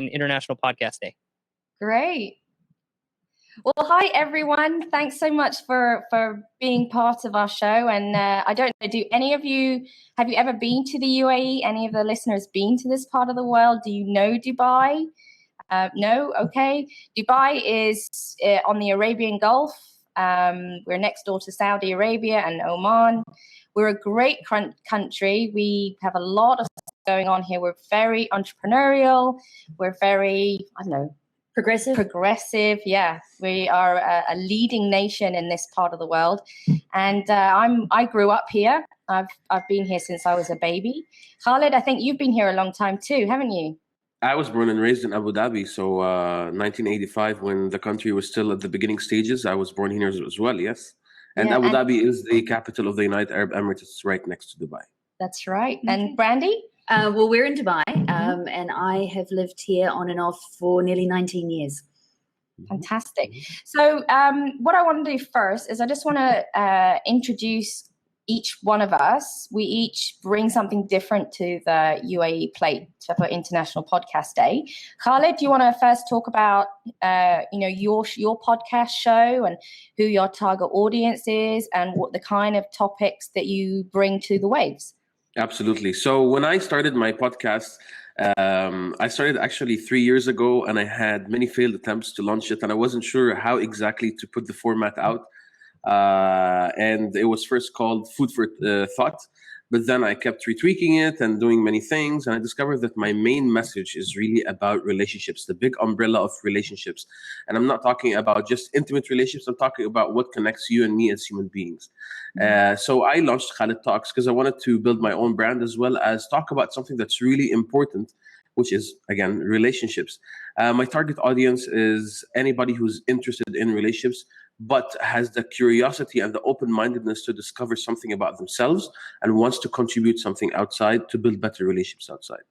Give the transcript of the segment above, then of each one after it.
International Podcast Day. Great. Well, hi, everyone. Thanks so much for being part of our show. And I don't know, have you ever been to the UAE? Any of the listeners been to this part of the world? Do you know Dubai? No? Okay. Dubai is on the Arabian Gulf. We're next door to Saudi Arabia and Oman. We're a great country. We have a lot of stuff going on here. We're very entrepreneurial. We're very, progressive. Yeah, we are a leading nation in this part of the world, and I grew up here. I've been here since I was a baby. Khaled, I think you've been here a long time too, haven't you? I was born and raised in Abu Dhabi, so 1985, when the country was still at the beginning stages, I was born here as well. Yes, and Abu Dhabi is the capital of the United Arab Emirates. It's right next to Dubai. That's right. And Brandy? Well, we're in Dubai, and I have lived here on and off for nearly 19 years. Fantastic. So what I want to do first is I just want to introduce each one of us. We each bring something different to the UAE plate for International Podcast Day. Khaled, do you want to first talk about your podcast show and who your target audience is and what the kind of topics that you bring to the waves? Absolutely. So when I started my podcast, I started actually 3 years ago, and I had many failed attempts to launch it, and I wasn't sure how exactly to put the format out. And it was first called Food for Thought, but then I kept retweaking it and doing many things, and I discovered that my main message is really about relationships, the big umbrella of relationships. And I'm not talking about just intimate relationships, I'm talking about what connects you and me as human beings. So I launched Khaled Talks because I wanted to build my own brand as well as talk about something that's really important, which is, again, relationships. My target audience is anybody who's interested in relationships, but has the curiosity and the open-mindedness to discover something about themselves and wants to contribute something outside to build better relationships outside.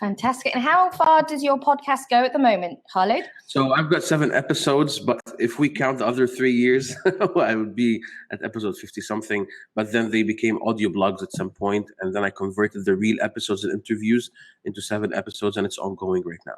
Fantastic. And how far does your podcast go at the moment, Khaled? So I've got 7 episodes, but if we count the other 3 years, I would be at episode 50-something. But then they became audio blogs at some point, and then I converted the real episodes and interviews into 7 episodes, and it's ongoing right now.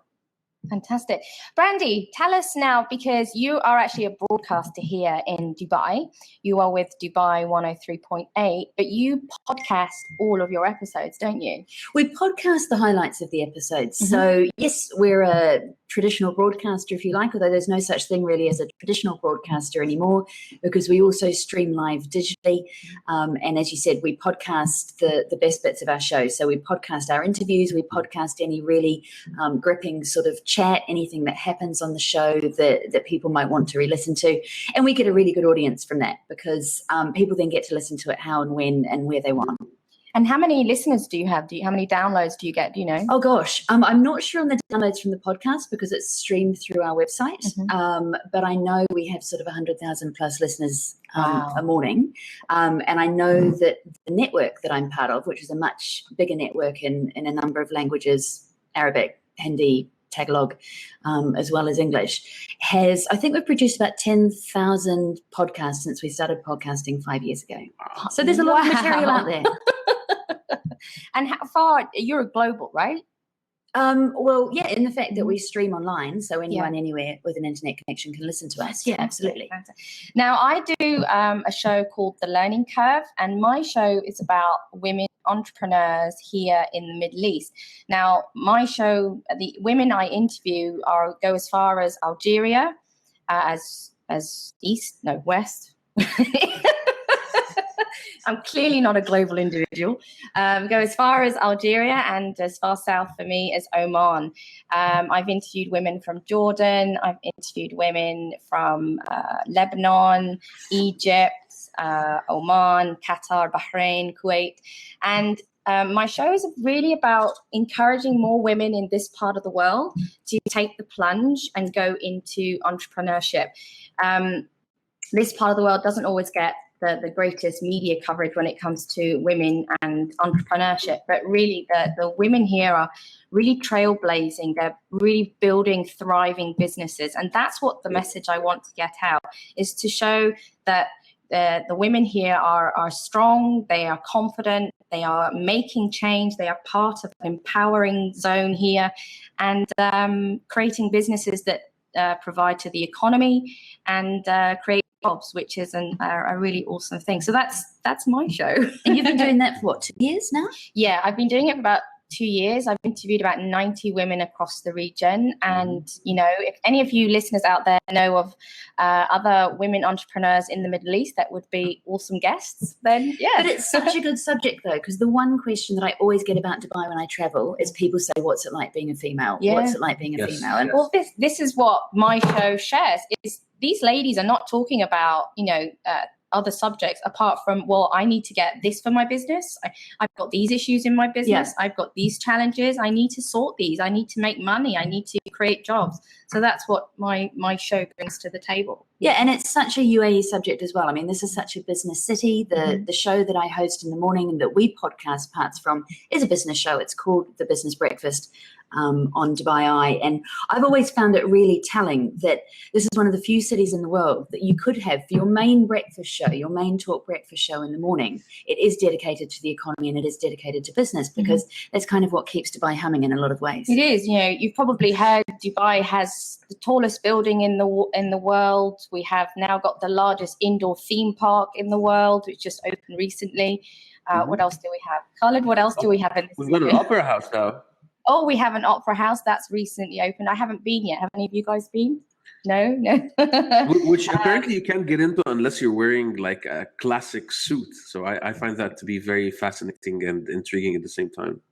Fantastic. Brandy, tell us now, because you are actually a broadcaster here in Dubai. You are with Dubai 103.8, but you podcast all of your episodes, don't you? We podcast the highlights of the episodes. So yes, we're a traditional broadcaster, if you like, although there's no such thing really as a traditional broadcaster anymore, because we also stream live digitally. And as you said, we podcast the best bits of our show. So we podcast our interviews, we podcast any really gripping sort of chat, anything that happens on the show that people might want to re-listen to. And we get a really good audience from that because people then get to listen to it how and when and where they want. And how many listeners do you have? How many downloads do you get? Do you know? Oh, gosh. I'm not sure on the downloads from the podcast because it's streamed through our website. But I know we have sort of 100,000 plus listeners a morning. And I know that the network that I'm part of, which is a much bigger network in a number of languages, Arabic, Hindi, Tagalog, as well as English, I think we've produced about 10,000 podcasts since we started podcasting 5 years ago. So there's a lot of material out there. And how far, you're global, right? Well, yeah, in the fact that we stream online, so anyone anywhere with an internet connection can listen to us. Yeah, absolutely. Now, I do a show called The Learning Curve, and my show is about women entrepreneurs here in the Middle East. Now, my show, the women I interview go as far as Algeria, as west. I'm clearly not a global individual. Go as far as Algeria and as far south for me as Oman. I've interviewed women from Jordan. I've interviewed women from Lebanon, Egypt, Oman, Qatar, Bahrain, Kuwait. And my show is really about encouraging more women in this part of the world to take the plunge and go into entrepreneurship. This part of the world doesn't always get the greatest media coverage when it comes to women and entrepreneurship, but really the women here are really trailblazing. They're really building thriving businesses, and that's what the message I want to get out is to show that the women here are strong, they are confident, they are making change, they are part of an empowering zone here, and creating businesses that provide to the economy and create jobs, which is a really awesome thing. So that's my show. And you've been doing that for what, 2 years now? Yeah, I've been doing it for about 2 years. I've interviewed about 90 women across the region. And, if any of you listeners out there know of other women entrepreneurs in the Middle East that would be awesome guests, then yeah. But it's such a good subject, though, because the one question that I always get about Dubai when I travel is people say, what's it like being a female? Yeah. What's it like being a female? And well, this is what my show shares, is these ladies are not talking about, other subjects apart from, well, I need to get this for my business. I've got these issues in my business. Yeah. I've got these challenges. I need to sort these. I need to make money. I need to create jobs. So that's what my show brings to the table. Yeah, and it's such a UAE subject as well. I mean, this is such a business city. The show that I host in the morning and that we podcast parts from is a business show. It's called The Business Breakfast. On Dubai Eye. And I've always found it really telling that this is one of the few cities in the world that you could have for your main breakfast show, your main talk breakfast show in the morning. It is dedicated to the economy and it is dedicated to business, because that's kind of what keeps Dubai humming in a lot of ways. It is. You've probably heard Dubai has the tallest building in the world. We have now got the largest indoor theme park in the world, which just opened recently. What else do we have? Khaled, what else do we have in this We've got an opera house now. Oh, we have an opera house that's recently opened. I haven't been yet. Have any of you guys been? No. Which apparently you can't get into unless you're wearing like a classic suit. So I find that to be very fascinating and intriguing at the same time.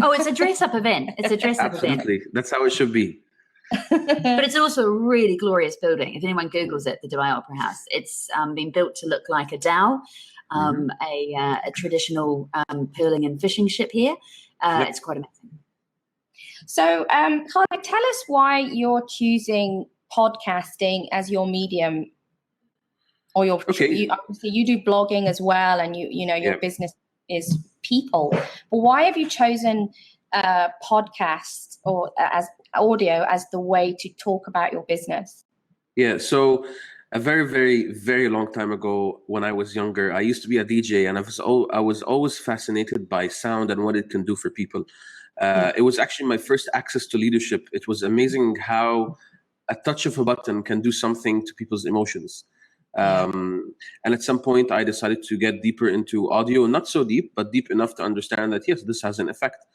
Oh, it's a dress-up event. It's a dress-up event. Absolutely. That's how it should be. But it's also a really glorious building. If anyone Googles it, the Dubai Opera House, it's been built to look like a dhow, a traditional pearling and fishing ship here. It's quite amazing. So, Khaled, tell us why you're choosing podcasting as your medium, or your. Okay. Obviously, you do blogging as well, and your business is people. But why have you chosen podcasts or as audio as the way to talk about your business? Yeah. So, a very, very, very long time ago, when I was younger, I used to be a DJ, and I was always fascinated by sound and what it can do for people. It was actually my first access to leadership. It was amazing how a touch of a button can do something to people's emotions. And at some point, I decided to get deeper into audio, not so deep, but deep enough to understand that, yes, this has an effect.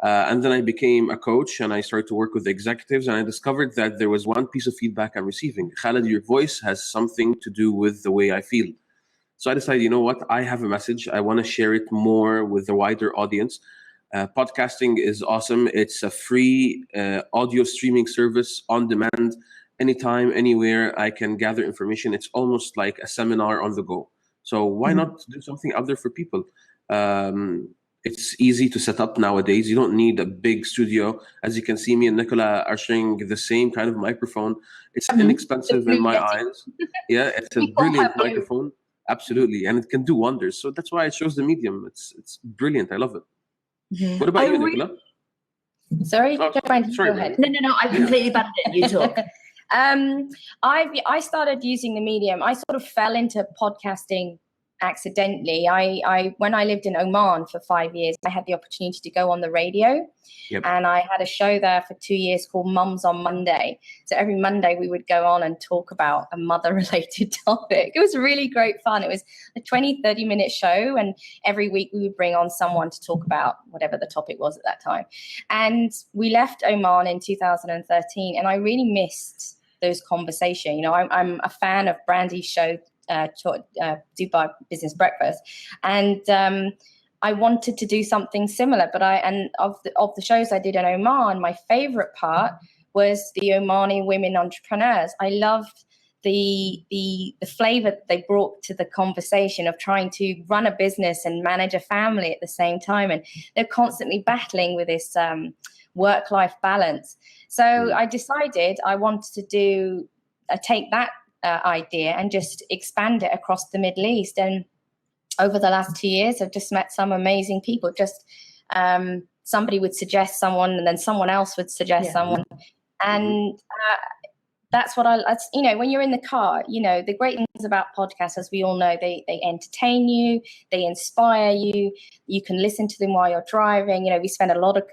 And then I became a coach, and I started to work with executives, and I discovered that there was one piece of feedback I'm receiving. Khaled, your voice has something to do with the way I feel. So I decided, you know what? I have a message. I want to share it more with the wider audience. Podcasting is awesome. It's a free audio streaming service on demand. Anytime, anywhere, I can gather information. It's almost like a seminar on the go. So why not do something out there for people? It's easy to set up nowadays. You don't need a big studio. As you can see, me and Nicholla are sharing the same kind of microphone. It's inexpensive in my eyes. Yeah, it's a brilliant microphone. Absolutely. And it can do wonders. So that's why I chose the medium. It's brilliant. I love it. What about you, Nicholla? Sorry, go ahead. No, I completely butted it. You talk. I started using the medium. I sort of fell into podcasting accidentally. I when I lived in Oman for 5 years, I had the opportunity to go on the radio. And I had a show there for 2 years called Mums on Monday. So every Monday we would go on and talk about a mother-related topic. It was really great fun. It was a 20-30 minute show, and every week we would bring on someone to talk about whatever the topic was at that time. And we left Oman in 2013, and I really missed those conversations. I'm a fan of Brandy's show, Dubai Business Breakfast, and I wanted to do something similar. But of the shows I did in Oman, my favorite part was the Omani women entrepreneurs. I loved the flavor that they brought to the conversation of trying to run a business and manage a family at the same time, and they're constantly battling with this work-life balance. So I decided I wanted to take that idea and just expand it across the Middle East. And over the last 2 years, I've just met some amazing people. Just somebody would suggest someone, and then someone else would suggest someone. And that's what you know, when you're in the car, you know, the great things about podcasts, as we all know, they entertain you, they inspire you. You can listen to them while you're driving. You know, we spend a lot of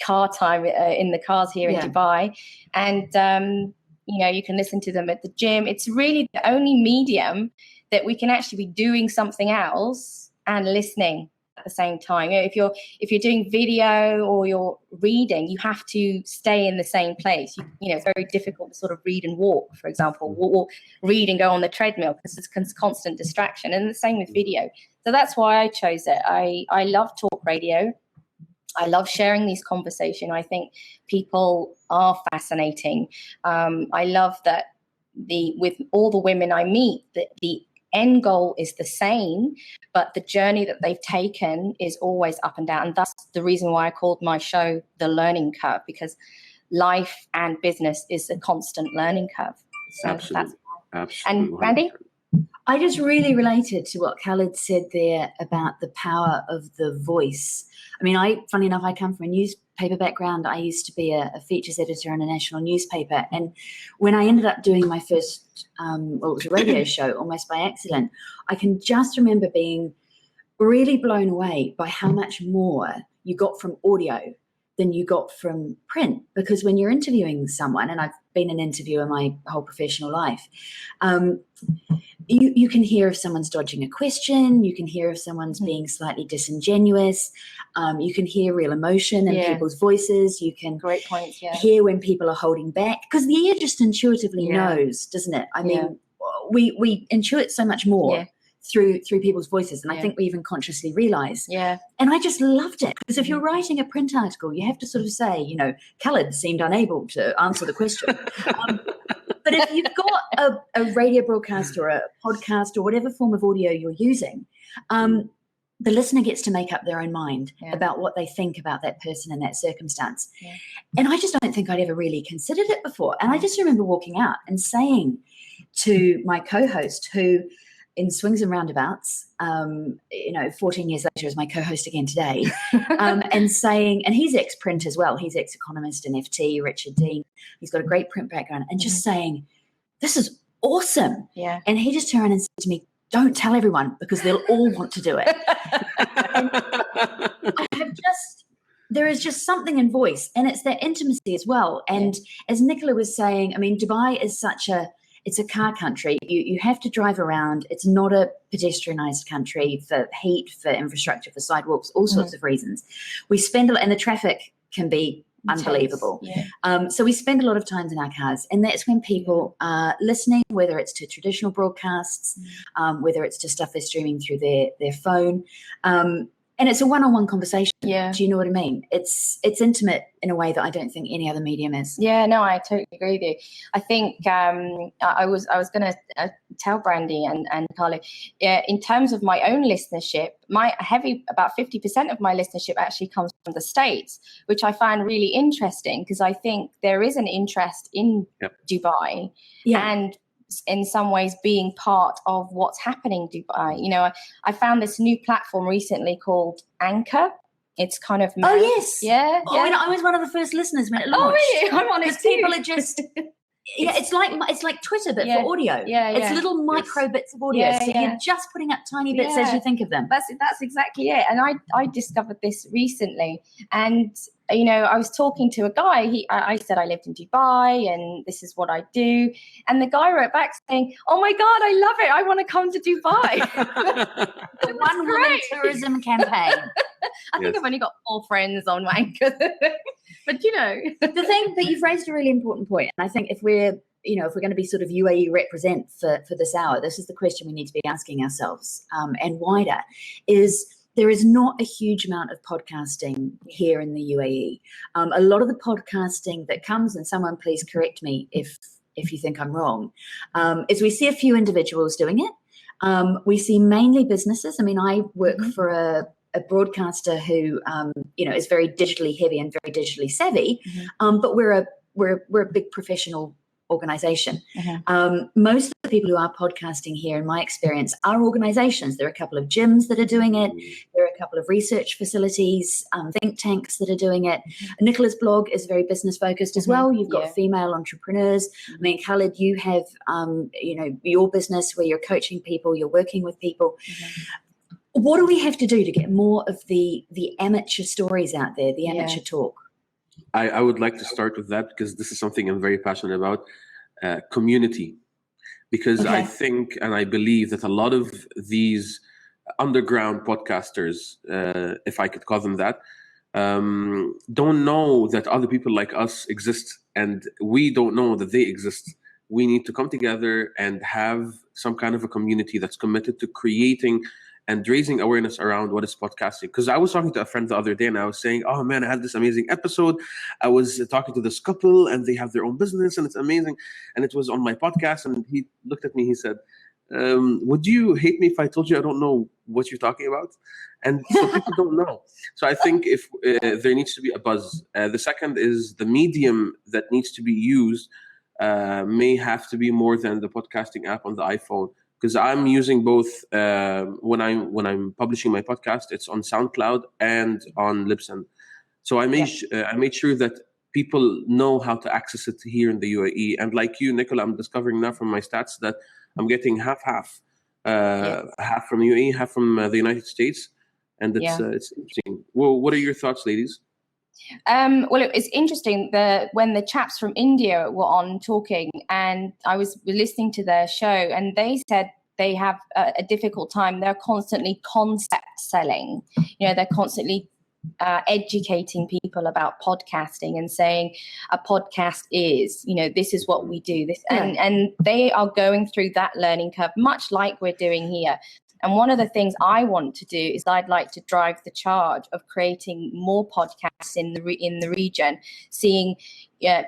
car time in the cars here in Dubai, and you know, you can listen to them at the gym. It's really the only medium that we can actually be doing something else and listening at the same time. You know, if you're doing video or you're reading, you have to stay in the same place. You know, it's very difficult to sort of read and walk, for example, or read and go on the treadmill because it's constant distraction. And the same with video. So that's why I chose it. I love talk radio. I love sharing these conversations. I think people are fascinating. I love that with all the women I meet, the end goal is the same, but the journey that they've taken is always up and down. And that's the reason why I called my show The Learning Curve, because life and business is a constant learning curve. So Absolutely. And Randy? I just really related to what Khaled said there about the power of the voice. I mean, funny enough, I come from a newspaper background. I used to be a features editor in a national newspaper. And when I ended up doing my first, it was a radio show almost by accident, I can just remember being really blown away by how much more you got from audio than you got from print. Because when you're interviewing someone, and I've been an interviewer my whole professional life, you can hear if someone's dodging a question, you can hear if someone's being slightly disingenuous, you can hear real emotion in people's voices, you can Great points, hear when people are holding back, because the ear just intuitively knows, doesn't it? I mean, we intuit so much more through people's voices, and I think we even consciously realize. And I just loved it, because if you're writing a print article, you have to sort of say, you know, Khaled seemed unable to answer the question. But if you've got a radio broadcast or a podcast or whatever form of audio you're using, the listener gets to make up their own mind about what they think about that person in that circumstance. And I just don't think I'd ever really considered it before. And I just remember walking out and saying to my co-host, who in Swings and Roundabouts, 14 years later is my co-host again today, and saying, and he's ex-print as well, he's ex-economist and FT, Richard Dean, he's got a great print background, and just saying, this is awesome. And he just turned and said to me, don't tell everyone, because they'll all want to do it. And there is just something in voice, and it's that intimacy as well. And as Nicholla was saying, I mean, Dubai is it's a car country. You have to drive around. It's not a pedestrianised country for heat, for infrastructure, for sidewalks, all sorts of reasons. We spend a lot, and the traffic can be unbelievable. So we spend a lot of time in our cars, and that's when people are listening, whether it's to traditional broadcasts, whether it's to stuff they're streaming through their phone. And it's a one-on-one conversation. Do you know what I mean? It's intimate in a way that I don't think any other medium is. Yeah, no, I totally agree with you. I think I was going to tell Brandy and Khaled, in terms of my own listenership, about 50% of my listenership actually comes from the States, which I find really interesting, because I think there is an interest in Dubai and in some ways being part of what's happening in Dubai. You know, I found this new platform recently called Anchor. It's kind of Oh yes, yeah. And I was one of the first listeners when it launched. Oh really? I'm on it too. People are just it's like Twitter, but for audio. It's little micro bits of audio. So you're just putting up tiny bits as you think of them. That's exactly it. And I discovered this recently, and you know, I was talking to a guy. I said I lived in Dubai and this is what I do. And the guy wrote back saying, "Oh my God, I love it. I want to come to Dubai." The one woman tourism campaign. I think I've only got 4 friends on Anchor. But you know, the thing that you've raised a really important point. And I think if we're going to be sort of UAE represent for this hour, this is the question we need to be asking ourselves, and wider, is there is not a huge amount of podcasting here in the UAE. A lot of the podcasting that comes, and someone please correct me if you think I'm wrong, is we see a few individuals doing it. We see mainly businesses. I mean, I work for a broadcaster who, is very digitally heavy and very digitally savvy, but we're a big professional organization. Most of the people who are podcasting here, in my experience, are organizations. There are a couple of gyms that are doing it. There are a couple of research facilities, think tanks that are doing it. Nicholla's blog is very business focused as well. You've got female entrepreneurs. I mean, Khaled, you have, your business where you're coaching people, you're working with people. What do we have to do to get more of the amateur stories out there, the amateur talk? I would like to start with that because this is something I'm very passionate about, community. Because I think and I believe that a lot of these underground podcasters, if I could call them that, don't know that other people like us exist, and we don't know that they exist. We need to come together and have some kind of a community that's committed to creating and raising awareness around what is podcasting. Because I was talking to a friend the other day and I was saying, oh man, I had this amazing episode. I was talking to this couple and they have their own business and it's amazing. And it was on my podcast, and he looked at me, he said, would you hate me if I told you I don't know what you're talking about? And so people don't know. So I think if there needs to be a buzz. The second is the medium that needs to be used may have to be more than the podcasting app on the iPhone. Because I'm using both when I'm publishing my podcast, it's on SoundCloud and on Libsyn. So I made sure that people know how to access it here in the UAE. And like you, Nicholla, I'm discovering now from my stats that I'm getting half from UAE, half from the United States, and it's interesting. Well, what are your thoughts, ladies? Well, it's interesting when the chaps from India were on talking, and I was listening to their show, and they said they have a difficult time. They're constantly concept selling. They're constantly educating people about podcasting and saying a podcast is, this is what we do. And they are going through that learning curve, much like we're doing here. And one of the things I want to do is I'd like to drive the charge of creating more podcasts in the region, seeing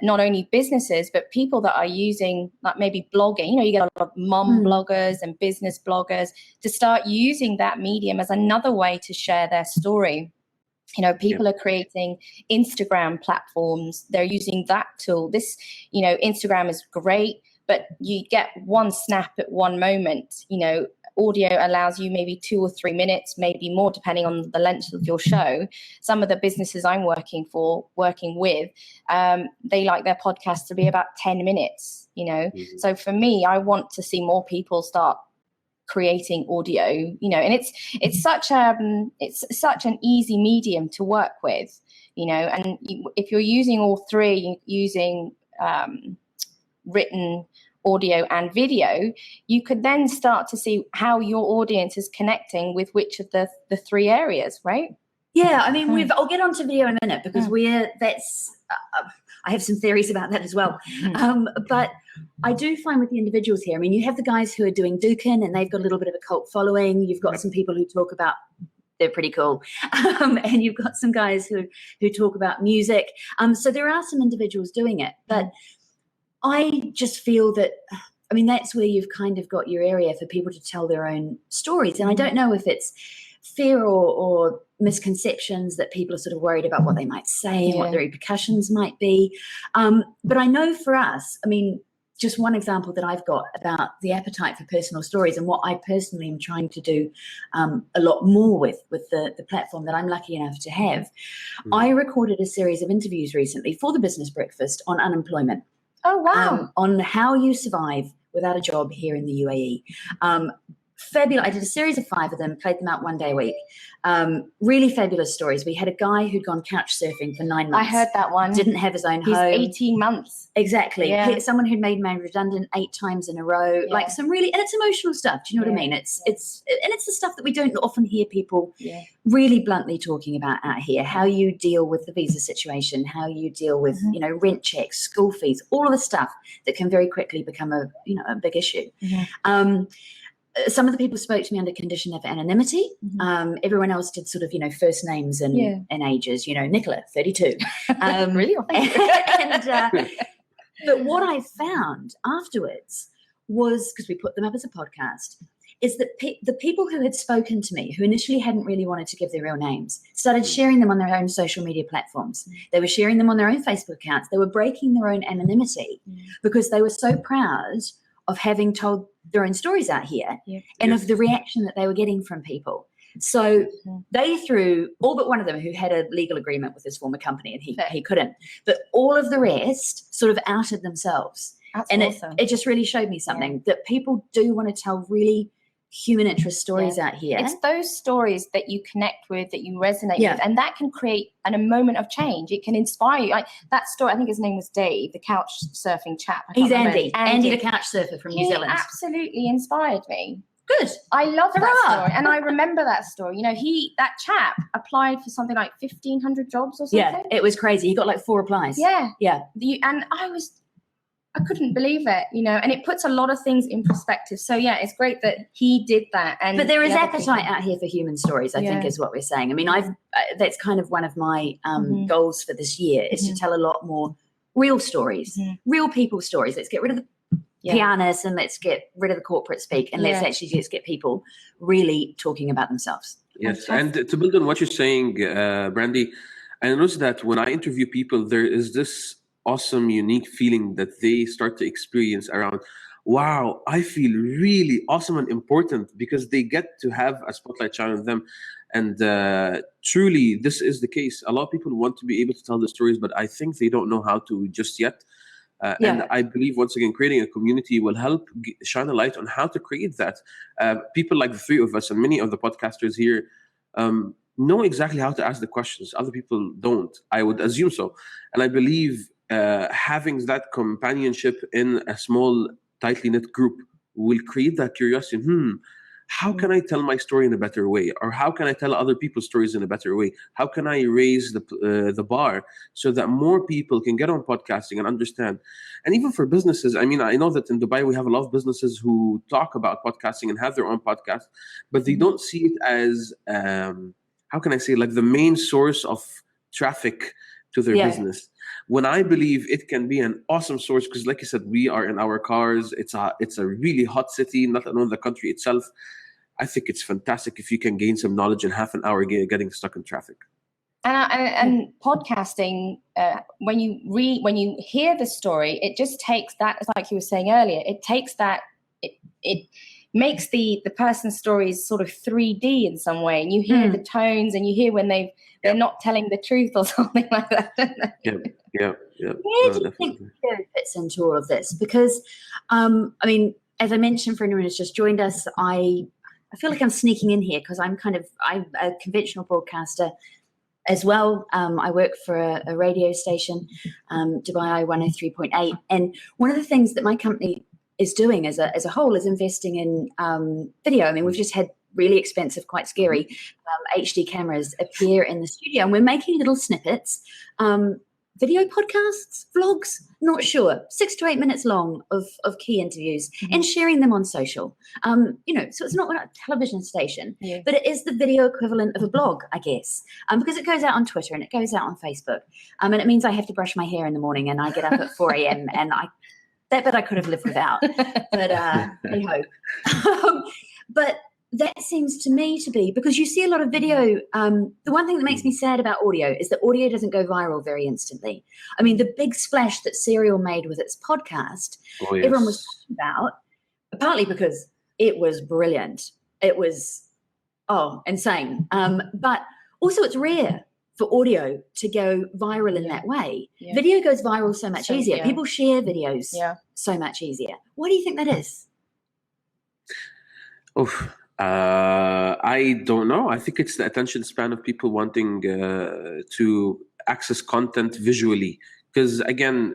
not only businesses, but people that are using like maybe blogging. You get a lot of mom bloggers and business bloggers to start using that medium as another way to share their story. People are creating Instagram platforms. They're using that tool. Instagram is great, but you get one snap at one moment. Audio allows you maybe 2 or 3 minutes, maybe more, depending on the length of your show. Some of the businesses I'm working with, they like their podcast to be about 10 minutes, So for me, I want to see more people start creating audio, and it's such an easy medium to work with, and if you're using all three, using written, audio and video, you could then start to see how your audience is connecting with which of the three areas, right? Yeah, I mean, I'll get onto video in a minute because I have some theories about that as well. But I do find with the individuals here, I mean, you have the guys who are doing Dukin and they've got a little bit of a cult following. You've got some people who talk about, they're pretty cool. And you've got some guys who talk about music. So there are some individuals doing it, but I just feel that, I mean, that's where you've kind of got your area for people to tell their own stories. And I don't know if it's fear or misconceptions that people are sort of worried about what they might say and what the repercussions might be. But I know for us, I mean, just one example that I've got about the appetite for personal stories and what I personally am trying to do a lot more with the platform that I'm lucky enough to have. I recorded a series of interviews recently for the Business Breakfast on unemployment. Oh, wow. On how you survive without a job here in the UAE. Fabulous. I did a series of 5 of them, played them out one day a week. Really fabulous stories. We had a guy who'd gone couch surfing for 9 months. I heard that one. Didn't have his own He's home. 18 months. Exactly. Yeah. Someone who'd made man redundant 8 times in a row. Like some really, and it's emotional stuff. Do you know what I mean? It's the stuff that we don't often hear people really bluntly talking about out here. How you deal with the visa situation, how you deal with, rent checks, school fees, all of the stuff that can very quickly become a big issue. Some of the people spoke to me under condition of anonymity. Everyone else did sort of, first names and ages, Nicholla, 32. Really? But what I found afterwards was, because we put them up as a podcast, is that the people who had spoken to me, who initially hadn't really wanted to give their real names, started sharing them on their own social media platforms. They were sharing them on their own Facebook accounts. They were breaking their own anonymity because they were so proud of having told their own stories out here and of the reaction that they were getting from people. So they threw, all but one of them who had a legal agreement with his former company, and he couldn't, but all of the rest sort of outed themselves. That's and awesome. it just really showed me something, that people do want to tell really human interest stories out here. It's those stories that you connect with, that you resonate with, and that can create a moment of change. It can inspire you. Like that story, I think his name was Dave, the couch surfing chap. He's Andy the couch surfer from New Zealand. Absolutely inspired me. Good. I love that story. And I remember that story. You know, that chap applied for something like 1,500 jobs or something. Yeah, it was crazy. He got like 4 replies. Yeah. Yeah. And I couldn't believe it, you know, and it puts a lot of things in perspective. So, yeah, it's great that he did that. But there is appetite out here for human stories, I think, is what we're saying. I mean, that's kind of one of my goals for this year, is to tell a lot more real stories, real people stories. Let's get rid of the pianists and let's get rid of the corporate speak, and let's actually just get people really talking about themselves. Yes, and to build on what you're saying, Brandy, I noticed that when I interview people, there is this awesome, unique feeling that they start to experience around, wow, I feel really awesome and important, because they get to have a spotlight shine on them. And truly, this is the case. A lot of people want to be able to tell the stories, but I think they don't know how to just yet. And I believe, once again, creating a community will help shine a light on how to create that. People like the three of us and many of the podcasters here know exactly how to ask the questions. Other people don't. I would assume so. And I believe having that companionship in a small, tightly knit group will create that curiosity. How can I tell my story in a better way? Or how can I tell other people's stories in a better way? How can I raise the bar so that more people can get on podcasting and understand? And even for businesses, I mean, I know that in Dubai, we have a lot of businesses who talk about podcasting and have their own podcast, but they don't see it as, how can I say, like the main source of traffic to their business. When I believe it can be an awesome source, because like you said, we are in our cars. It's a really hot city, not alone the country itself. I think it's fantastic if you can gain some knowledge in half an hour getting stuck in traffic. And podcasting, when you hear the story, it just takes that, like you were saying earlier, it takes that, it makes the person's stories sort of 3D in some way, and you hear the tones, and you hear when they're not telling the truth or something like that. Yeah. Where do you think video fits into all of this? Because, I mean, as I mentioned, for anyone who's just joined us, I feel like I'm sneaking in here because I'm a conventional broadcaster as well. I work for a radio station, Dubai 103.8. And one of the things that my company is doing as a whole is investing in video. I mean, we've just had really expensive, quite scary HD cameras appear in the studio, and we're making little snippets, video podcasts, vlogs, not sure, 6 to 8 minutes long of key interviews, and sharing them on social. So it's not a television station, but it is the video equivalent of a blog, I guess, because it goes out on Twitter and it goes out on Facebook. And it means I have to brush my hair in the morning, and I get up at 4 a.m. and that bit I could have lived without, but hey ho. But that seems to me to be, because you see a lot of video. The one thing that makes me sad about audio is that audio doesn't go viral very instantly. I mean, the big splash that Serial made with its podcast, everyone was talking about, partly because it was brilliant. It was, insane. But also it's rare for audio to go viral in that way. Video goes viral so much easier. People share videos so much easier. Why do you think that is? I don't know. I think it's the attention span of people wanting to access content visually. Because again,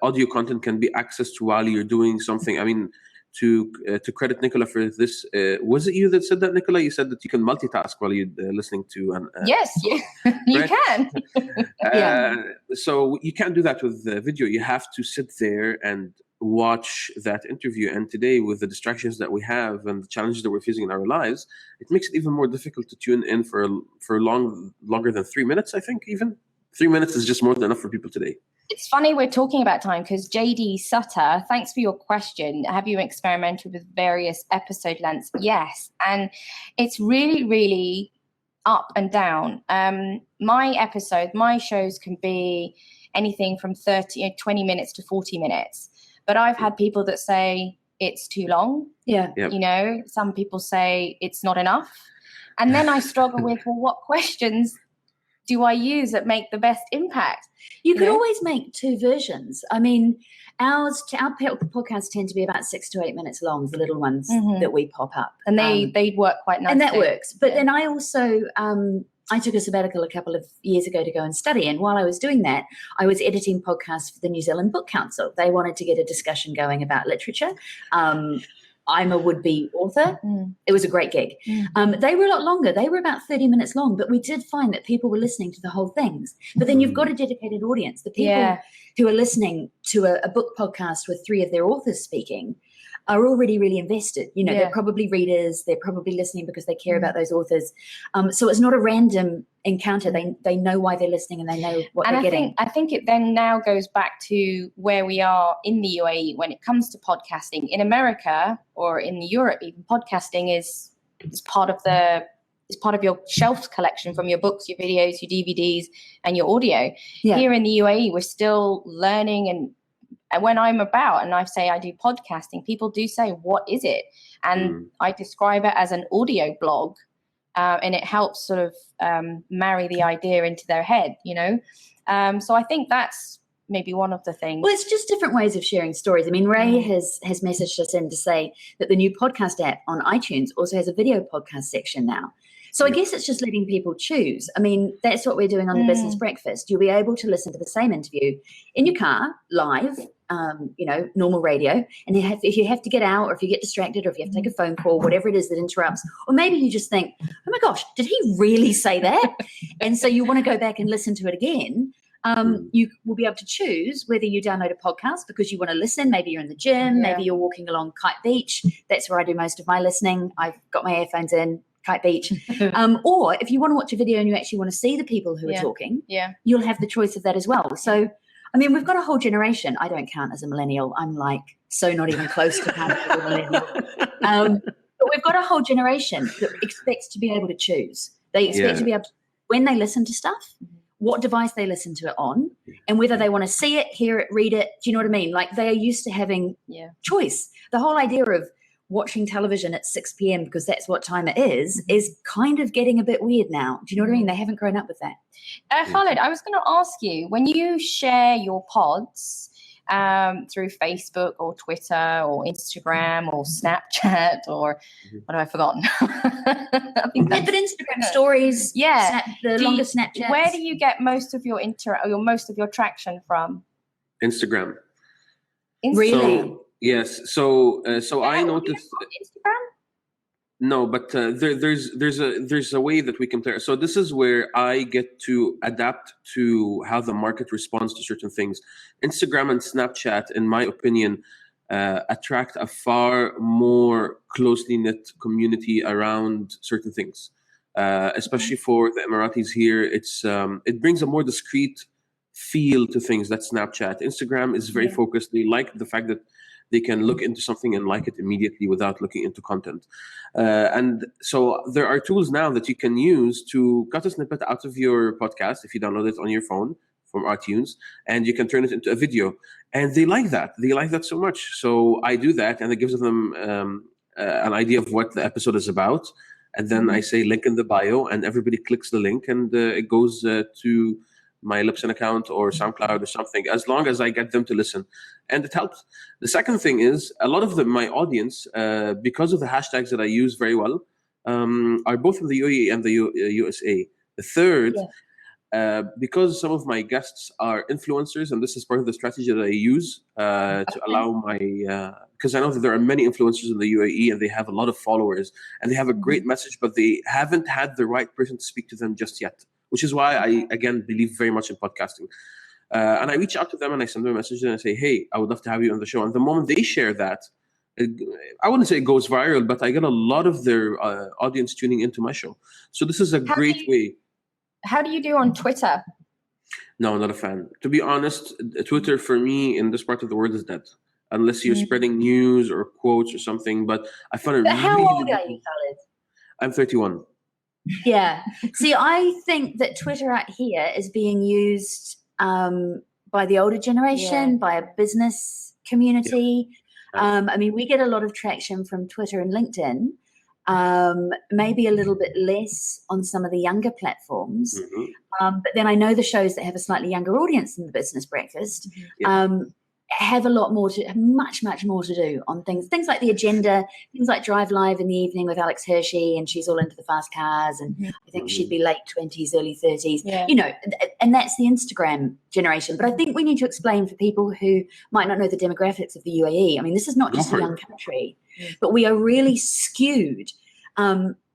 audio content can be accessed while you're doing something. I mean, to credit Nicholla for this, was it you that said that, Nicholla? You said that you can multitask while you're listening to an yes, you can. So you can't do that with video. You have to sit there and watch that interview. And today, with the distractions that we have and the challenges that we're facing in our lives, it makes it even more difficult to tune in for longer than 3 minutes. I think even 3 minutes is just more than enough for people today. It's funny we're talking about time because JD Sutter, thanks for your question. Have you experimented with various episode lengths? Yes. And it's really, really up and down. My shows can be anything from 20 minutes to 40 minutes. But I've had people that say it's too long. Yeah. Yep. You know, some people say it's not enough. And then I struggle with, well, what questions do I use that make the best impact? You could always make two versions. I mean, our podcasts tend to be about 6 to 8 minutes long, the little ones that we pop up. And they work quite nicely. And that works. But then I also, I took a sabbatical a couple of years ago to go and study. And while I was doing that, I was editing podcasts for the New Zealand Book Council. They wanted to get a discussion going about literature. I'm a would-be author. It was a great gig. They were a lot longer. They were about 30 minutes long, but we did find that people were listening to the whole things. But then you've got a dedicated audience. The people who are listening to a book podcast with 3 of their authors speaking are already really invested. You know, they're probably readers. They're probably listening because they care about those authors. So it's not a random encounter. They know why they're listening and they know what they're getting. I think it then now goes back to where we are in the UAE when it comes to podcasting. In America or in Europe, even podcasting is part of your shelf collection from your books, your videos, your DVDs, and your audio. Yeah. Here in the UAE, we're still learning, and when I'm about and I say I do podcasting, people do say, what is it? And I describe it as an audio blog, and it helps sort of marry the idea into their head, you know? So I think that's maybe one of the things. Well, it's just different ways of sharing stories. I mean, Ray has messaged us in to say that the new podcast app on iTunes also has a video podcast section now. So I guess it's just letting people choose. I mean, that's what we're doing on the Business Breakfast. You'll be able to listen to the same interview in your car, live, normal radio. And if you have to get out, or if you get distracted, or if you have to take a phone call, whatever it is that interrupts, or maybe you just think, oh my gosh, did he really say that? And so you want to go back and listen to it again. You will be able to choose whether you download a podcast because you want to listen. Maybe you're in the gym, maybe you're walking along Kite Beach. That's where I do most of my listening. I've got my earphones in. Kite Beach. Or if you want to watch a video and you actually want to see the people who are talking, you'll have the choice of that as well. So, I mean, we've got a whole generation. I don't count as a millennial. I'm like so not even close to counting as a millennial. But we've got a whole generation that expects to be able to choose. They expect to be able to, when they listen to stuff, what device they listen to it on, and whether they want to see it, hear it, read it. Do you know what I mean? Like, they are used to having choice. The whole idea of watching television at 6 p.m. because that's what time it is kind of getting a bit weird now. Do you know what I mean? They haven't grown up with that. Khaled, I was going to ask you, when you share your pods through Facebook or Twitter or Instagram or Snapchat or what have I forgotten? I think but Instagram stories, the longest Snapchat. Where do you get most of your most of your traction from? Instagram. Really? Yes. So I noticed Instagram. No, but there's a way that we compare. So this is where I get to adapt to how the market responds to certain things. Instagram and Snapchat, in my opinion, attract a far more closely knit community around certain things. Especially for the Emiratis here, it brings a more discreet feel to things. That's Snapchat. Instagram is very focused. They like the fact that they can look into something and like it immediately without looking into content. And so there are tools now that you can use to cut a snippet out of your podcast if you download it on your phone from iTunes, and you can turn it into a video. And they like that. They like that so much. So I do that, and it gives them an idea of what the episode is about. And then I say link in the bio, and everybody clicks the link, and it goes to my Libsyn account or SoundCloud or something, as long as I get them to listen. And it helps. The second thing is, a lot of my audience, because of the hashtags that I use very well, are both from the UAE and the USA. The third, because some of my guests are influencers, and this is part of the strategy that I use to allow my, because I know that there are many influencers in the UAE and they have a lot of followers and they have a great message, but they haven't had the right person to speak to them just yet, which is why I, again, believe very much in podcasting. And I reach out to them and I send them a message and I say, hey, I would love to have you on the show. And the moment they share that, I wouldn't say it goes viral, but I get a lot of their audience tuning into my show. So this is a great way. How do you do on Twitter? No, not a fan. To be honest, Twitter for me in this part of the world is dead. Unless you're spreading news or quotes or something. But I find it But how really old are you, Khaled? I'm 31. Yeah. See, I think that Twitter out here is being used by the older generation, by a business community. I mean, we get a lot of traction from Twitter and LinkedIn, maybe a little bit less on some of the younger platforms. But then I know the shows that have a slightly younger audience than the Business Breakfast have a lot more much more to do on things like The Agenda, things like Drive Live in the evening with Alex Hershey, and she's all into the fast cars, and I think she'd be late 20s, early 30s, you know, and that's the Instagram generation. But I think we need to explain for people who might not know the demographics of the UAE. I mean, this is not just a young country, but we are really skewed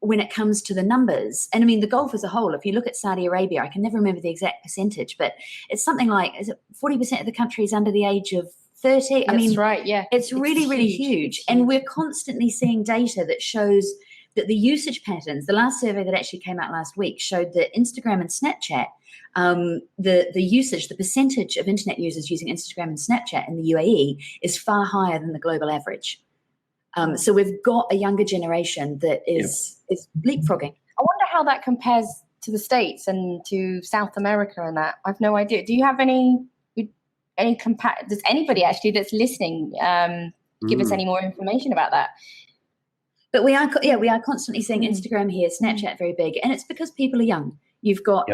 when it comes to the numbers. And I mean, the Gulf as a whole, if you look at Saudi Arabia, I can never remember the exact percentage, but it's something like, is it 40% of the country is under the age of 30? I mean, right, yeah. It's really huge. And we're constantly seeing data that shows that the usage patterns, the last survey that actually came out last week showed that Instagram and Snapchat, the usage, the percentage of internet users using Instagram and Snapchat in the UAE is far higher than the global average. So we've got a younger generation that is leapfrogging. I wonder how that compares to the States and to South America and that. I've no idea. Do you have any does anybody actually that's listening give us any more information about that? But we are constantly seeing Instagram here, Snapchat very big, and it's because people are young. You've got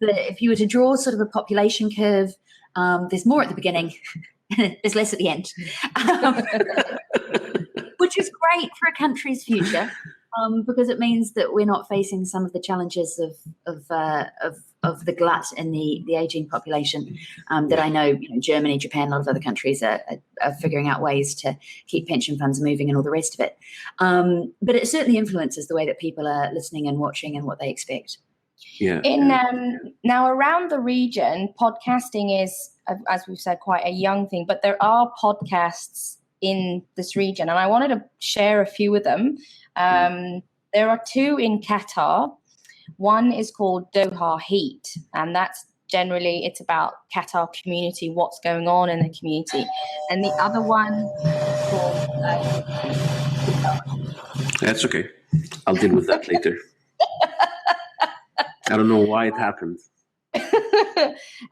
if you were to draw sort of a population curve, there's more at the beginning, there's less at the end. Which is great for a country's future, because it means that we're not facing some of the challenges of the glut in the aging population that I know, Germany, Japan, a lot of other countries are figuring out ways to keep pension funds moving and all the rest of it. But it certainly influences the way that people are listening and watching and what they expect. Now around the region, podcasting is, as we've said, quite a young thing, but there are podcasts in this region, and I wanted to share a few of them. There are two in Qatar. One is called Doha Heat, and that's generally, it's about Qatar community, what's going on in the community. And the other one is called That's okay. I'll deal with that later. I don't know why it happened.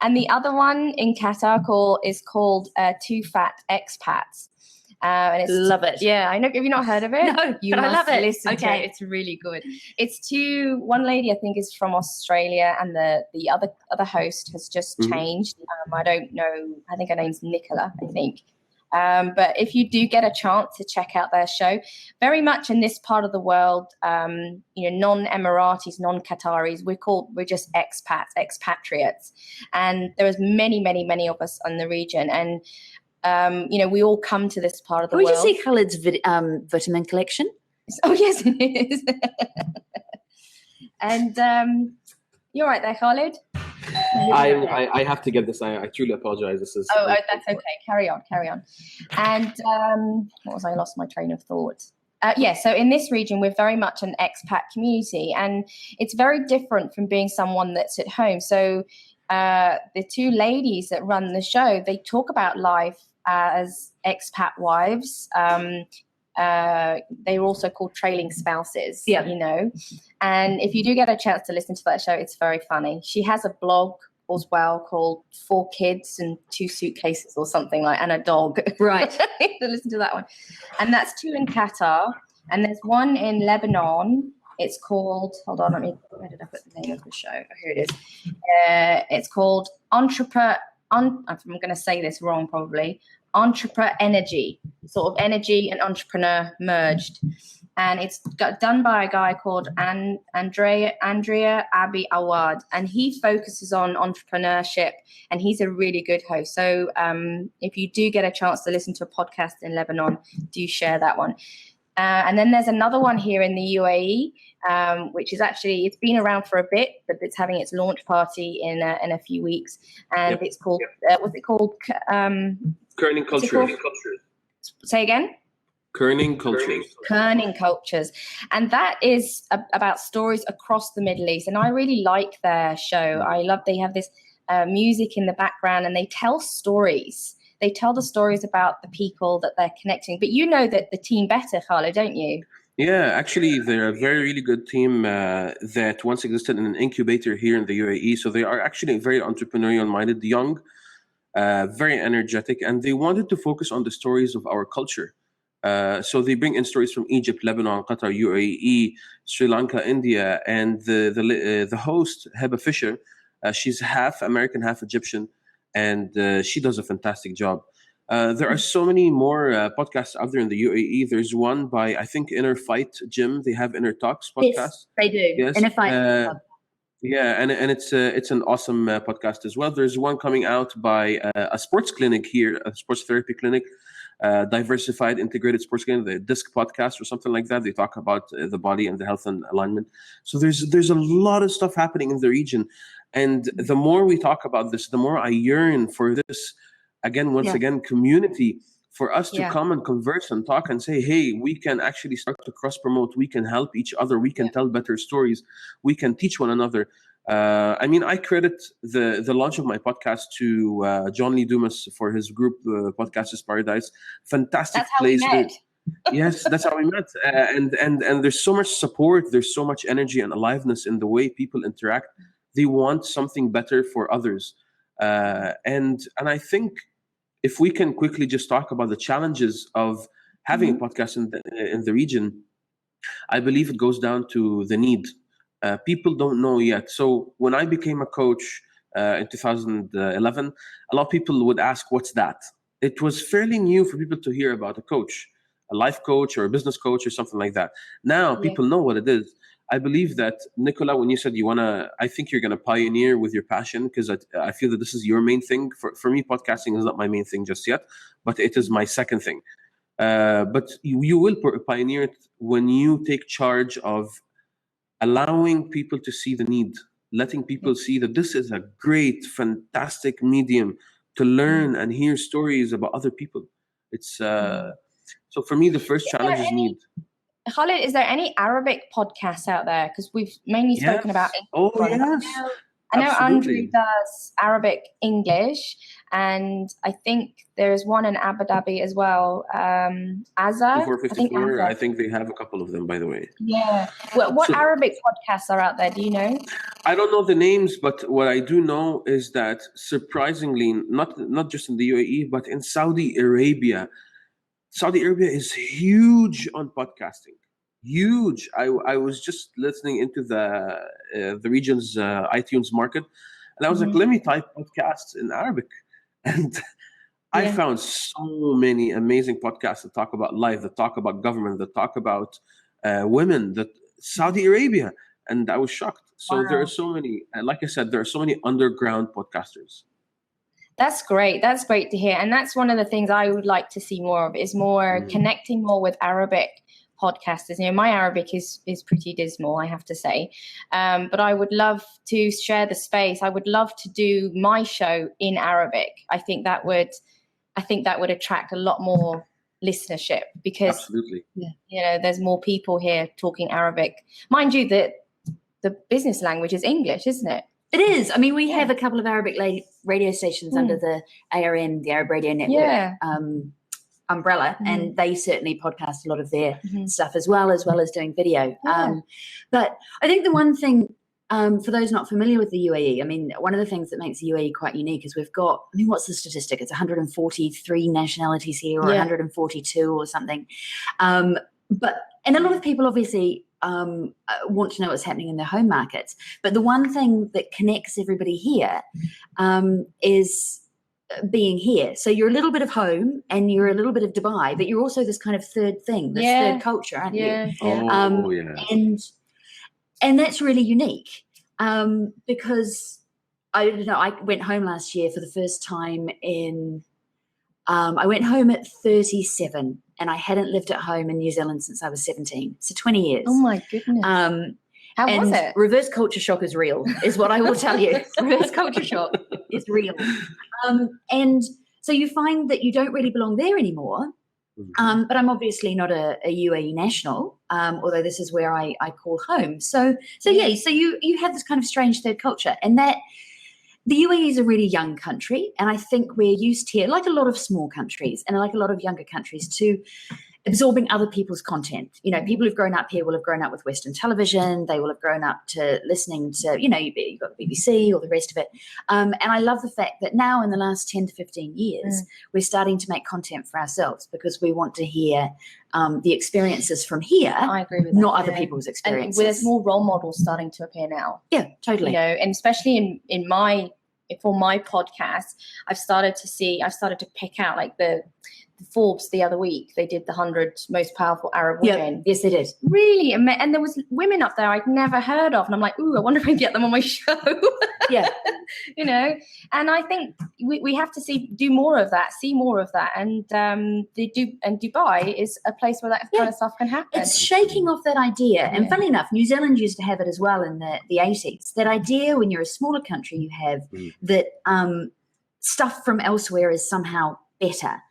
And the other one in Qatar is called Too Fat Expats. And it's, love it. Yeah, I know. Have you not heard of it? No, you but I love it. Listen to it. It's really good. It's one lady I think is from Australia, and the other host has just changed. I don't know. I think her name's Nicholla, I think. But if you do get a chance to check out their show, very much in this part of the world, non-Emiratis, non-Qataris, we're just expatriates, and there is many of us in the region, and we all come to this part of the world. Did you see Khaled's vitamin collection? Oh yes, it is. And you're right there, Khaled. I have to get this. I truly apologize. This is. Oh, that's okay. Carry on. And what was I? Lost my train of thought. So in this region, we're very much an expat community, and it's very different from being someone that's at home. So the two ladies that run the show, they talk about life as expat wives. They're also called trailing spouses, and if you do get a chance to listen to that show, it's very funny. She has a blog as well called 4 Kids and 2 Suitcases or something and a dog. Right. To listen to that one. And that's 2 in Qatar, and there's one in Lebanon. It's called, hold on, where did I put the name of the show? Oh, here it is. It's called I'm going to say this wrong probably. Entrepreneur Energy, sort of energy and entrepreneur merged. And it's done by a guy called Andrea Abi Awad, and he focuses on entrepreneurship, and he's a really good host. So if you do get a chance to listen to a podcast in Lebanon, do share that one. And then there's another one here in the UAE, which is actually, it's been around for a bit, but it's having its launch party in a few weeks. And it's called, what's it called? Current Culture. Say again? Kerning Cultures. Kerning Cultures. And that is about stories across the Middle East. And I really like their show. I love they have this music in the background, and they tell stories. They tell the stories about the people that they're connecting. But you know the team better, Khaled, don't you? Yeah, actually, they're a very, really good team that once existed in an incubator here in the UAE. So they are actually very entrepreneurial-minded, young, very energetic, and they wanted to focus on the stories of our culture. So they bring in stories from Egypt, Lebanon, Qatar, UAE, Sri Lanka, India, and the host, Heba Fisher, she's half American, half Egyptian, and she does a fantastic job. There are so many more podcasts out there in the UAE. There's one by, I think, Inner Fight Gym. They have Inner Talks podcast. Yes, they do. Yes. Inner Fight. Yeah, and it's an awesome podcast as well. There's one coming out by a sports clinic here, a sports therapy clinic, diversified integrated sports clinic, the DISC podcast or something like that. They talk about the body and the health and alignment. So there's a lot of stuff happening in the region, and the more we talk about this, the more I yearn for this. Again, community, for us to come and converse and talk and say, hey, we can actually start to cross promote. We can help each other. We can tell better stories. We can teach one another. I credit the launch of my podcast to John Lee Dumas for his group, Podcasters Paradise. Fantastic place. Yes, that's how we met. And there's so much support. There's so much energy and aliveness in the way people interact. They want something better for others. And I think if we can quickly just talk about the challenges of having a podcast in the region, I believe it goes down to the need. People don't know yet. So when I became a coach in 2011, a lot of people would ask, what's that? It was fairly new for people to hear about a coach, a life coach or a business coach or something like that. Now people know what it is. I believe that, Nicholla, when you said I think you're going to pioneer with your passion, because I feel that this is your main thing. For me, podcasting is not my main thing just yet, but it is my second thing. But you will pioneer it when you take charge of allowing people to see the need, letting people see that this is a great, fantastic medium to learn and hear stories about other people. It's so for me, the first challenge is need. Khaled, is there any Arabic podcasts out there? Because we've mainly spoken about English. Oh, yes. I know Andrew does Arabic English, and I think there's one in Abu Dhabi as well. Azza. 454, I think they have a couple of them, by the way. Yeah. What Arabic podcasts are out there? Do you know? I don't know the names, but what I do know is that surprisingly, not just in the UAE, but in Saudi Arabia is huge on podcasting. Huge. I was just listening into the region's iTunes market, and I was like, let me type podcasts in Arabic, and I found so many amazing podcasts that talk about life, that talk about government, that talk about women, that Saudi Arabia, and I was shocked. So there are so many. Like I said, there are so many underground podcasters. That's great. That's great to hear. And that's one of the things I would like to see more of, is more connecting more with Arabic podcasters. You know, my Arabic is pretty dismal, I have to say. But I would love to share the space. I would love to do my show in Arabic. I think that would attract a lot more listenership, because absolutely, there's more people here talking Arabic. Mind you, that the business language is English, isn't it? It is. I mean, we have a couple of Arabic radio stations under the ARN, the Arab Radio Network umbrella, and they certainly podcast a lot of their stuff as well as doing video. But I think the one thing, for those not familiar with the UAE, I mean, one of the things that makes the UAE quite unique is we've got, I mean, what's the statistic? It's 143 nationalities here, or 142 or something. And a lot of people obviously want to know what's happening in their home markets. But the one thing that connects everybody here is being here. So you're a little bit of home and you're a little bit of Dubai, but you're also this kind of third thing, this third culture, aren't you? And that's really unique, because I don't know, I went home last year for the first time I went home at 37, and I hadn't lived at home in New Zealand since I was 17. So 20 years. Oh my goodness. How was it? Reverse culture shock is real, is what I will tell you. Reverse culture shock is real. And so you find that you don't really belong there anymore, But I'm obviously not a UAE national, although this is where I call home. So you have this kind of strange third culture, and that the UAE is a really young country, and I think we're used here, like a lot of small countries and like a lot of younger countries, to absorbing other people's content. You know, people who've grown up here will have grown up with Western television. They will have grown up to listening to, you know, you've got the BBC or the rest of it. And I love the fact that now in the last 10 to 15 years, we're starting to make content for ourselves because we want to hear the experiences from here. I agree with that. Not other people's experiences. And there's more role models starting to appear now. Yeah, totally. You know, and especially for my podcast, I've started to pick out like the Forbes the other week. They did the 100 most powerful Arab women. Yes, they did. Really, and there was women up there I'd never heard of, and I'm like, ooh, I wonder if I can get them on my show. Yeah, you know. And I think we have to see more of that, and Dubai is a place where that kind of stuff can happen. It's shaking off that idea. And funnily enough, New Zealand used to have it as well in the 80s. That idea when you're a smaller country, you have that stuff from elsewhere is somehow better.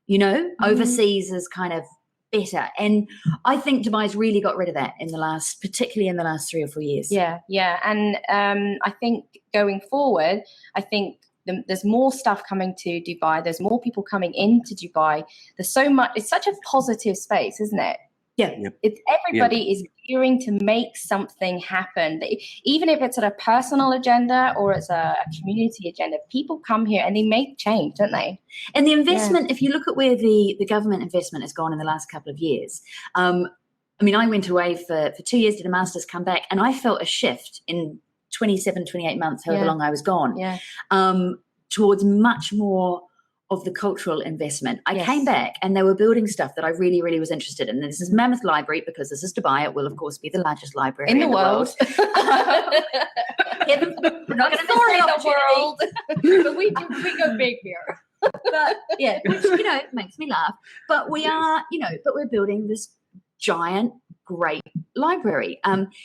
You know, overseas is kind of better. And I think Dubai's really got rid of that particularly in the last 3 or 4 years. Yeah. And I think going forward, there's more stuff coming to Dubai. There's more people coming into Dubai. There's so much. It's such a positive space, isn't it? Yeah. It's everybody is gearing to make something happen. Even if it's at a personal agenda or it's a community agenda, people come here and they make change, don't they? And the investment, if you look at where the government investment has gone in the last couple of years, I mean, I went away for 2 years, did a master's, come back, and I felt a shift in 27, 28 months, however long I was gone, towards much more of the cultural investment. I came back and they were building stuff that I really, really was interested in. This is Mammoth Library, because this is Dubai. It will, of course, be the largest library in the world. We're not going to destroy the world. But we go big here. But yeah, which, you know, makes me laugh. But we are, you know, we're building this giant, great library.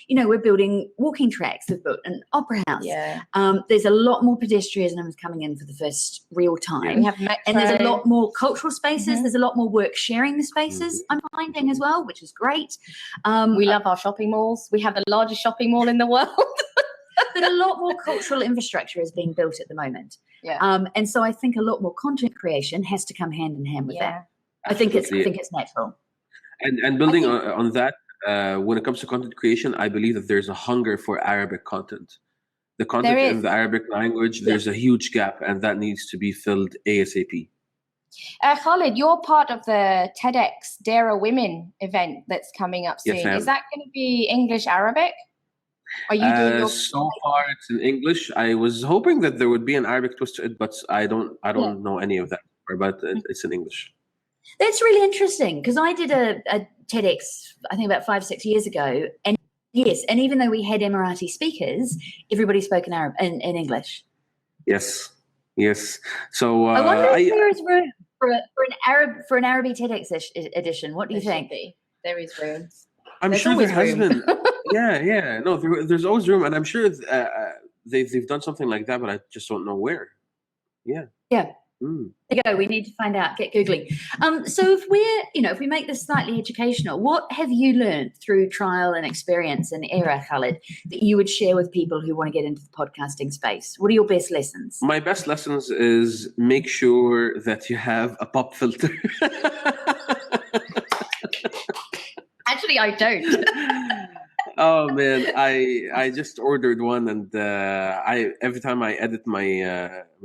You know, we're building walking tracks. We've built an opera house. Yeah. There's a lot more pedestrians coming in for the first real time. We have metro. And there's a lot more cultural spaces. There's a lot more work sharing the spaces, I'm finding as well, which is great. We love our shopping malls. We have the largest shopping mall in the world. But a lot more cultural infrastructure is being built at the moment. Yeah. And so I think a lot more content creation has to come hand in hand with that. I think it's natural. And building on that, when it comes to content creation, I believe that there's a hunger for Arabic content. The content in the Arabic language, there's a huge gap, and that needs to be filled ASAP. Khaled, you're part of the TEDx Dara Women event that's coming up soon. Yes, is that going to be English Arabic? Are you doing your so far it's in English. I was hoping that there would be an Arabic twist to it, but I don't know any of that. But it's in English. That's really interesting, because I did a TEDx, I think about 5-6 years ago, and and even though we had Emirati speakers, everybody spoke in English. Yes. So I wonder if there is room for an Arabic TEDx edition. What do you think? There is room. I'm sure there has been. Yeah. No, there's always room, and I'm sure they've done something like that, but I just don't know where. Yeah. There you go. We need to find out. Get Googling. So if we make this slightly educational, what have you learned through trial and experience and era, Khaled, that you would share with people who want to get into the podcasting space? What are your best lessons? My best lessons is make sure that you have a pop filter. Actually, I don't. Oh man, I just ordered one, and every time I edit my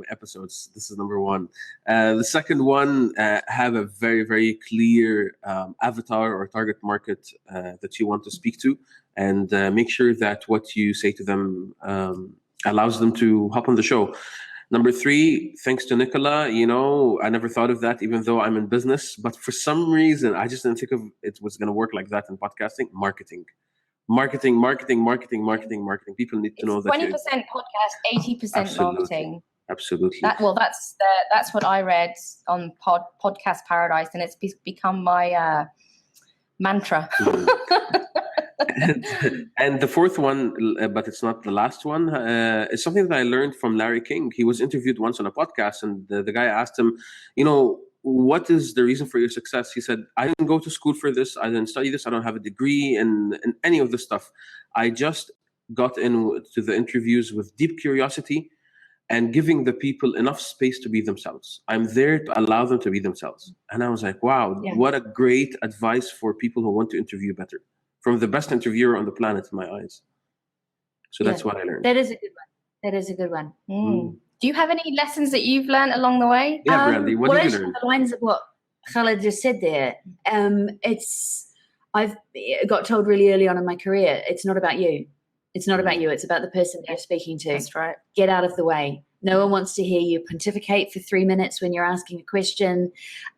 episodes, this is number one. The second one, have a very, very clear avatar or target market that you want to speak to, and make sure that what you say to them allows them to hop on the show. Number 3, thanks to Nicholla, I never thought of that, even though I'm in business, but for some reason, I just didn't think of it was going to work like that in podcasting. Marketing. People need to know that 20% podcast, 80% marketing. Absolutely. That's what I read on Podcast Paradise, and it's become my mantra. And the fourth one, but it's not the last one, is something that I learned from Larry King. He was interviewed once on a podcast, and the guy asked him, what is the reason for your success? He said, I didn't go to school for this. I didn't study this. I don't have a degree in any of this stuff. I just got into the interviews with deep curiosity and giving the people enough space to be themselves. I'm there to allow them to be themselves. And I was like, wow, what a great advice for people who want to interview better. From the best interviewer on the planet in my eyes. So that's what I learned. That is a good one. That is a good one. Do you have any lessons that you've learned along the way? Yeah, Brandy, what did you learn? The lines of what Khaled just said there, I've got told really early on in my career, it's not about you. It's not about you. It's about the person that you're speaking to. That's right. Get out of the way. No one wants to hear you pontificate for 3 minutes when you're asking a question.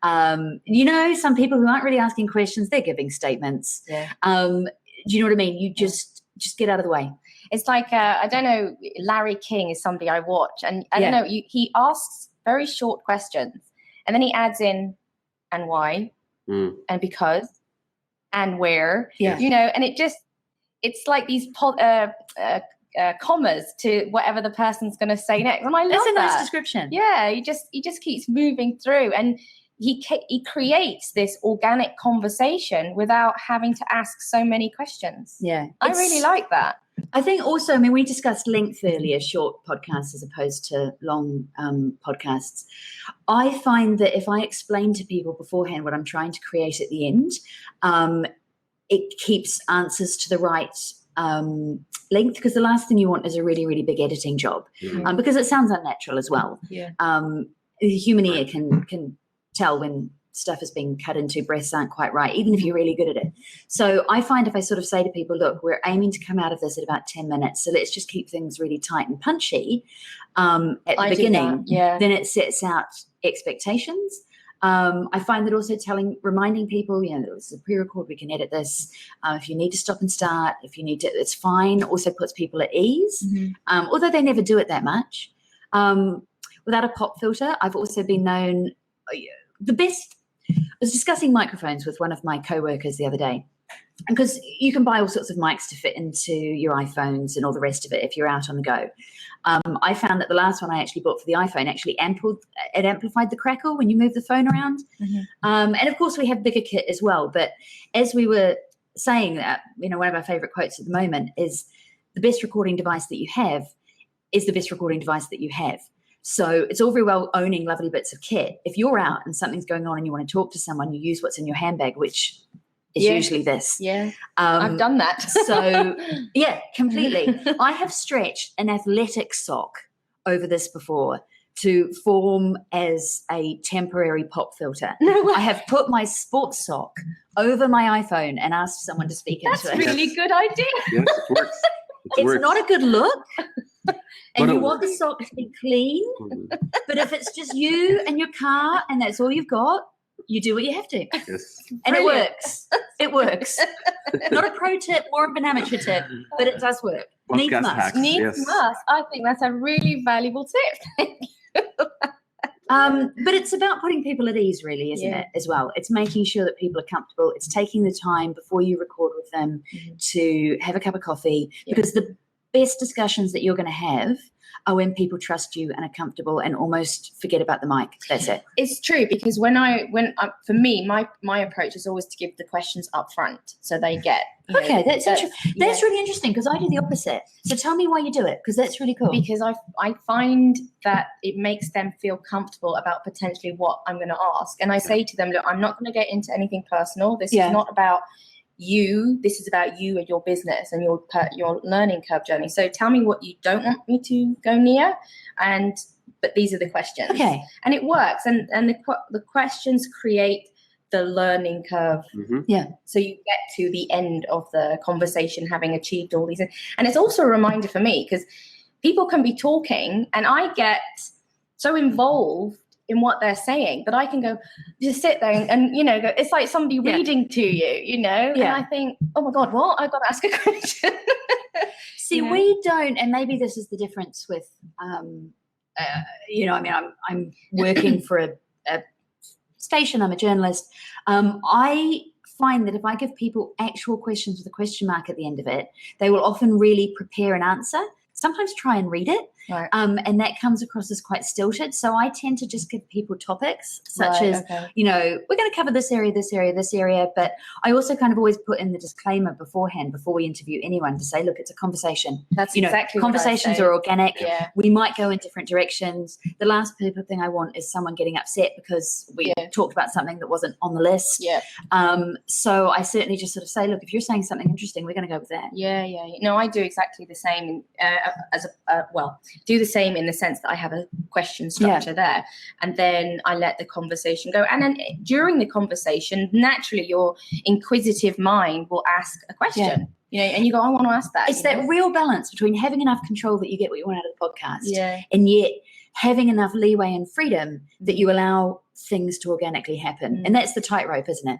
Some people who aren't really asking questions, they're giving statements. Yeah. Do you know what I mean? You just get out of the way. It's like, I don't know, Larry King is somebody I watch. And I don't know, he asks very short questions. And then he adds in, and why, and because, and where, and it's like these commas to whatever the person's going to say next. And I love That's a that. nice description. Yeah, he just keeps moving through. And he creates this organic conversation without having to ask so many questions. Yeah. I really like that. I think also, we discussed length earlier, short podcasts as opposed to long podcasts. I find that if I explain to people beforehand what I'm trying to create at the end, it keeps answers to the right length, because the last thing you want is a really, really big editing job, because it sounds unnatural as well. Yeah. The human ear can tell when stuff is being cut into, breaths aren't quite right, even if you're really good at it. So I find if I sort of say to people, look, we're aiming to come out of this at about 10 minutes, so let's just keep things really tight and punchy at the beginning, then it sets out expectations. I find that also reminding people, this is a pre-record, we can edit this. If you need to stop and start, if you need to, it's fine. Also puts people at ease, although they never do it that much. Without a pop filter, I've also been known, I was discussing microphones with one of my co-workers the other day, because you can buy all sorts of mics to fit into your iPhones and all the rest of it if you're out on the go. I found that the last one I actually bought for the iPhone actually amplified the crackle when you move the phone around. And of course we have bigger kit as well. But as we were saying that, one of our favorite quotes at the moment is, the best recording device that you have is the best recording device that you have. So it's all very well owning lovely bits of kit. If you're out and something's going on and you want to talk to someone, you use what's in your handbag, which is usually this. Yeah, I've done that. So, completely. I have stretched an athletic sock over this before to form as a temporary pop filter. I have put my sports sock over my iPhone and asked someone to speak into it. That's a really good idea. Yes, it works. It's not a good look. And you want the sock to be clean. But if it's just you and your car and that's all you've got, you do what you have to. Yes. And it works. It works. Not a pro tip, more of an amateur tip, but it does work. Needs Podcast must. hacks. Needs must. I think that's a really valuable tip. Thank you. But it's about putting people at ease, really, isn't it, as well? It's making sure that people are comfortable. It's taking the time before you record with them to have a cup of coffee, because the best discussions that you're going to have are when people trust you and are comfortable and almost forget about the mic. That's it. It's true, because for me, my approach is always to give the questions up front, so they get. That's really interesting, because I do the opposite. So tell me why you do it, because that's really cool. Because I find that it makes them feel comfortable about potentially what I'm going to ask, and I say to them, look, I'm not going to get into anything personal. This is not about you. This is about you and your business and your learning curve journey. So tell me what you don't want me to go near, but these are the questions. Okay. And it works, and the questions create the learning curve. So you get to the end of the conversation having achieved all these, and it's also a reminder for me, because people can be talking and I get so involved in what they're saying, but I can just sit there and go, it's like somebody reading to you, and I think, oh my God, what? I've got to ask a question. See, we don't, and maybe this is the difference with, I'm working for a station, I'm a journalist. I find that if I give people actual questions with a question mark at the end of it, they will often really prepare an answer. sometimes try and read it. Right. And that comes across as quite stilted. So I tend to just give people topics such as, you know, we're going to cover this area, this area, this area. But I also kind of always put in the disclaimer beforehand, before we interview anyone, to say, look, it's a conversation. That's exactly conversations are organic. Yeah. We might go in different directions. The last thing I want is someone getting upset because we talked about something that wasn't on the list. Yeah. So I certainly just sort of say, look, if you're saying something interesting, we're going to go with that. Yeah. No, I do exactly the same do the same in the sense that I have a question structure there, and then I let the conversation go. And then during the conversation, naturally, your inquisitive mind will ask a question, you know, and you go, I want to ask that. It's that real balance between having enough control that you get what you want out of the podcast, and yet having enough leeway and freedom that you allow things to organically happen. And that's the tightrope, isn't it?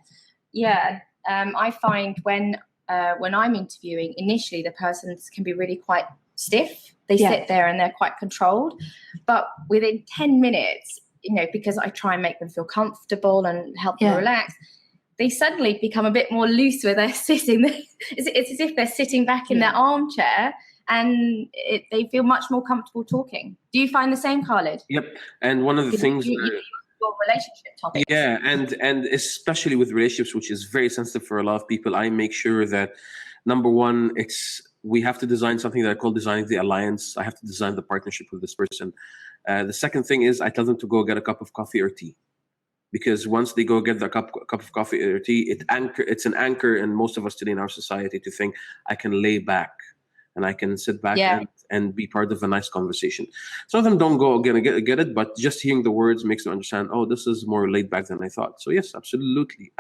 Yeah. I find when I'm interviewing, initially the persons can be really quite stiff. They sit there and they're quite controlled. But within 10 minutes, you know, because I try and make them feel comfortable and help them relax, they suddenly become a bit more loose where they're sitting. It's as if they're sitting back in their armchair, and they feel much more comfortable talking. Do you find the same, Khaled? Yep. And one of the things... your relationship topics. Yeah, and especially with relationships, which is very sensitive for a lot of people, I make sure that, number one, we have to design something that I call designing the alliance. I have to design the partnership with this person. The second thing is I tell them to go get a cup of coffee or tea, because once they go get their cup of coffee or tea, it's an anchor in most of us today in our society to think I can lay back and I can sit back and be part of a nice conversation. Some of them don't go get it, but just hearing the words makes them understand, oh, this is more laid back than I thought. So yes, absolutely.